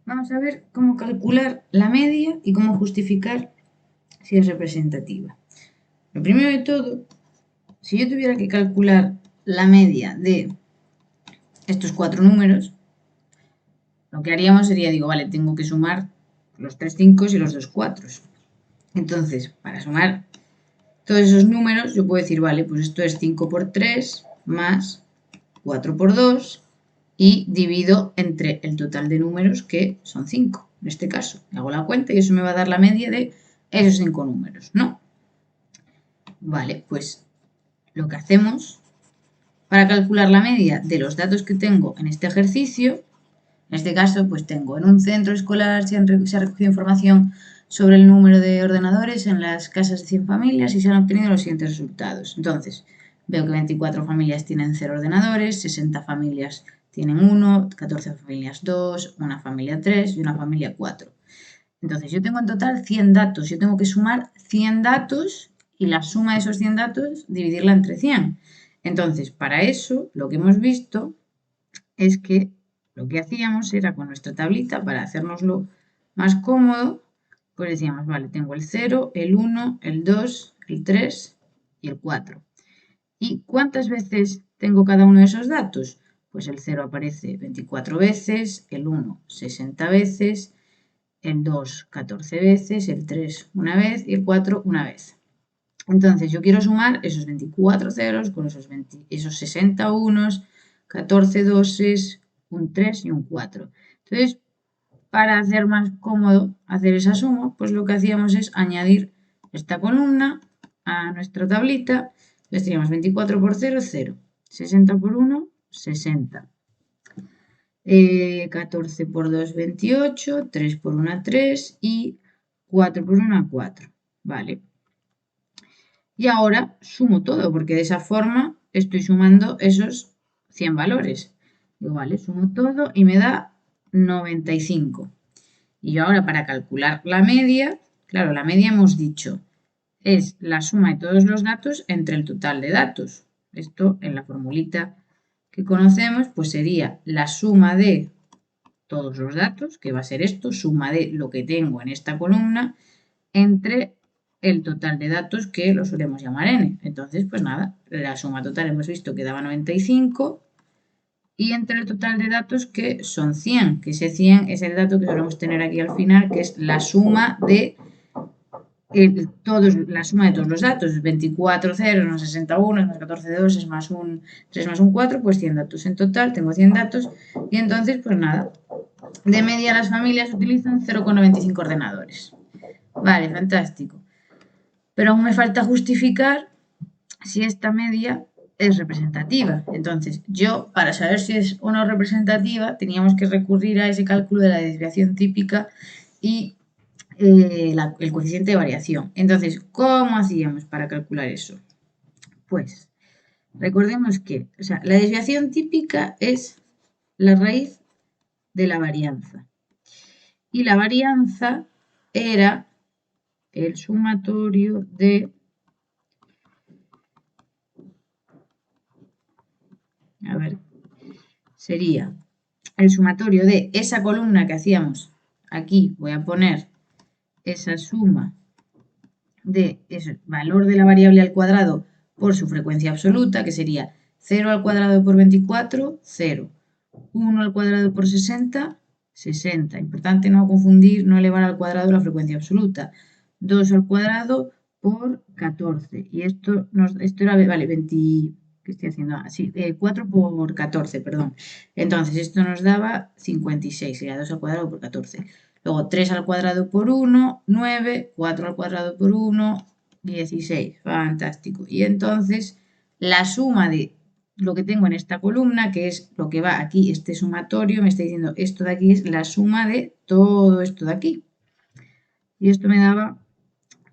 Vamos a ver cómo calcular la media y cómo justificar si es representativa. Lo primero de todo, si yo tuviera que calcular la media de estos cuatro números, lo que haríamos sería, digo, vale, tengo que sumar los 3 5 y los 2 4. Entonces, para sumar todos esos números, yo puedo decir, vale, pues esto es 5 por 3 más 4 por 2 y divido entre el total de números que son 5. En este caso, hago la cuenta y eso me va a dar la media de esos 5 números, ¿no? Vale, pues lo que hacemos para calcular la media de los datos que tengo en este ejercicio, en este caso, pues tengo en un centro escolar se ha recogido información sobre el número de ordenadores en las casas de 100 familias y se han obtenido los siguientes resultados. Entonces, veo que 24 familias tienen 0 ordenadores, 60 familias tienen 1, 14 familias 2, una familia 3 y una familia 4. Entonces, yo tengo en total 100 datos. Yo tengo que sumar 100 datos y la suma de esos 100 datos dividirla entre 100. Entonces, para eso, lo que hemos visto es que lo que hacíamos era con nuestra tablita, para hacérnoslo más cómodo, pues decíamos, vale, tengo el 0, el 1, el 2, el 3 y el 4. ¿Y cuántas veces tengo cada uno de esos datos? Pues el 0 aparece 24 veces, el 1 60 veces, el 2 14 veces, el 3 una vez y el 4 una vez. Entonces yo quiero sumar esos 24 ceros con esos 60 unos, 14 doses, un 3 y un 4. Entonces, para hacer más cómodo hacer esa suma, pues lo que hacíamos es añadir esta columna a nuestra tablita. Entonces teníamos 24 por 0, 0. 60 por 1, 60. 14 por 2, 28. 3 por 1, 3. Y 4 por 1, 4. Vale. Y ahora sumo todo, porque de esa forma estoy sumando esos 100 valores. Digo, vale, sumo todo y me da 95. Y ahora para calcular la media, claro, la media hemos dicho es la suma de todos los datos entre el total de datos. Esto en la formulita que conocemos, pues sería la suma de todos los datos, que va a ser esto, suma de lo que tengo en esta columna, entre el total de datos que lo solemos llamar n. Entonces, pues nada, la suma total hemos visto que daba 95 y entre el total de datos que son 100, que ese 100 es el dato que solemos tener aquí al final, que es la suma de la suma de todos los datos, 24 ceros más 61 más 14 2 más un 3 más un 4, pues 100 datos en total, tengo 100 datos y entonces pues nada, de media las familias utilizan 0,95 ordenadores. Vale, fantástico. Pero aún me falta justificar si esta media es representativa. Entonces, yo, para saber si es o no representativa, teníamos que recurrir a ese cálculo de la desviación típica y el coeficiente de variación. Entonces, ¿cómo hacíamos para calcular eso? Pues, recordemos que, o sea, la desviación típica es la raíz de la varianza. Y la varianza era el sumatorio de, a ver, sería el sumatorio de esa columna que hacíamos aquí, voy a poner esa suma de ese valor de la variable al cuadrado por su frecuencia absoluta, que sería 0 al cuadrado por 24, 0. 1 al cuadrado por 60, 60. Importante no confundir, no elevar al cuadrado la frecuencia absoluta. 2 al cuadrado por 14. Y esto era, vale, 20, ¿qué estoy haciendo? Sí, 4 por 14, perdón. Entonces, esto nos daba 56, sería 2 al cuadrado por 14. Luego 3 al cuadrado por 1, 9, 4 al cuadrado por 1, 16. Fantástico. Y entonces, la suma de lo que tengo en esta columna, que es lo que va aquí, este sumatorio, me está diciendo esto de aquí es la suma de todo esto de aquí. Y esto me daba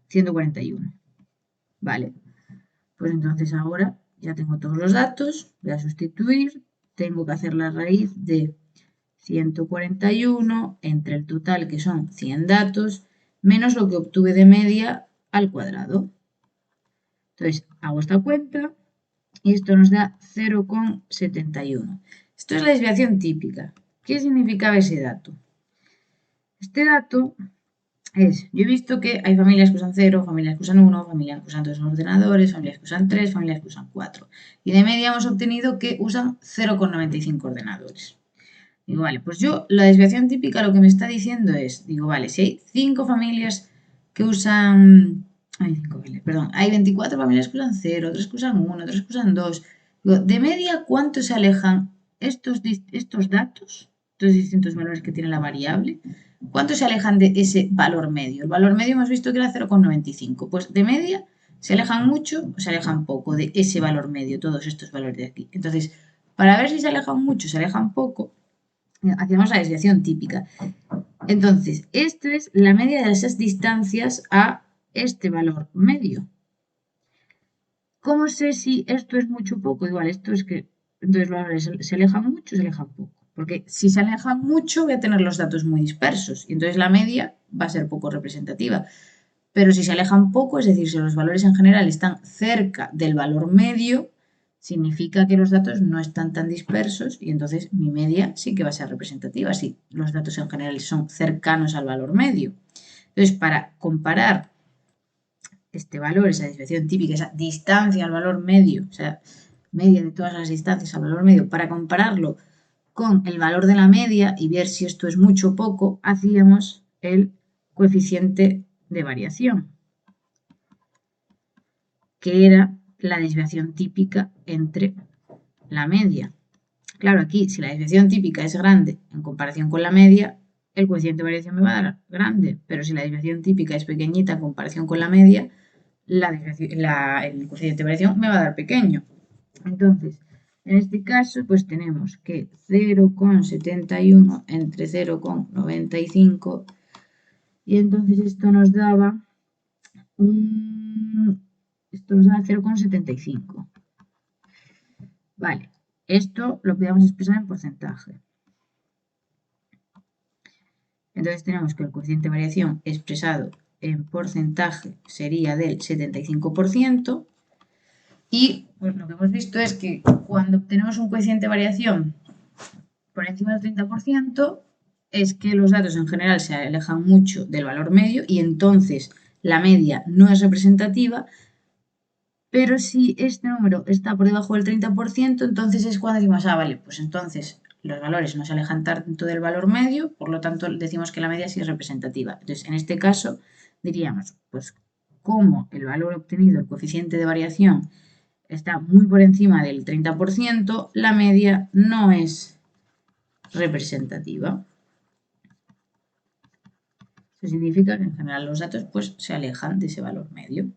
141. Vale, pues entonces ahora ya tengo todos los datos, voy a sustituir, tengo que hacer la raíz de 141 entre el total, que son 100 datos, menos lo que obtuve de media al cuadrado. Entonces hago esta cuenta y esto nos da 0,71. Esto es la desviación típica. ¿Qué significaba ese dato? Este dato es, yo he visto que hay familias que usan 0, familias que usan 1, familias que usan 2 ordenadores, familias que usan 3, familias que usan 4. Y de media hemos obtenido que usan 0,95 ordenadores. Digo, vale, pues yo la desviación típica lo que me está diciendo es, digo, vale, si hay 5 familias que usan, hay 24 familias que usan 0, 3 que usan 1, 3 que usan 2. Digo, de media, ¿cuánto se alejan estos datos, estos distintos valores que tiene la variable? ¿Cuánto se alejan de ese valor medio? El valor medio hemos visto que era 0,95. Pues de media, ¿se alejan mucho o se alejan poco de ese valor medio, todos estos valores de aquí? Entonces, para ver si se alejan mucho o se alejan poco, hacemos la desviación típica. Entonces, esto es la media de esas distancias a este valor medio. ¿Cómo sé si esto es mucho o poco? Igual, esto es que entonces los valores se alejan mucho o se alejan poco. Porque si se alejan mucho voy a tener los datos muy dispersos y entonces la media va a ser poco representativa. Pero si se alejan poco, es decir, si los valores en general están cerca del valor medio, significa que los datos no están tan dispersos y entonces mi media sí que va a ser representativa si los datos en general son cercanos al valor medio. Entonces, para comparar este valor, esa desviación típica, esa distancia al valor medio, o sea, media de todas las distancias al valor medio, para compararlo con el valor de la media y ver si esto es mucho o poco, hacíamos el coeficiente de variación, que era la desviación típica entre la media. Claro, aquí, si la desviación típica es grande en comparación con la media, el coeficiente de variación me va a dar grande, pero si la desviación típica es pequeñita en comparación con la media, el coeficiente de variación me va a dar pequeño. Entonces, en este caso, pues tenemos que 0,71 entre 0,95 y entonces esto nos daba 0,75. Vale, esto lo podemos expresar en porcentaje. Entonces tenemos que el coeficiente de variación expresado en porcentaje sería del 75%. Y pues lo que hemos visto es que cuando obtenemos un coeficiente de variación por encima del 30%, es que los datos en general se alejan mucho del valor medio y entonces la media no es representativa. Pero si este número está por debajo del 30%, entonces es cuando decimos, vale, pues entonces los valores no se alejan tanto del valor medio, por lo tanto decimos que la media sí es representativa. Entonces, en este caso, diríamos, pues como el valor obtenido, el coeficiente de variación, está muy por encima del 30%, la media no es representativa. Eso significa que en general los datos pues, se alejan de ese valor medio.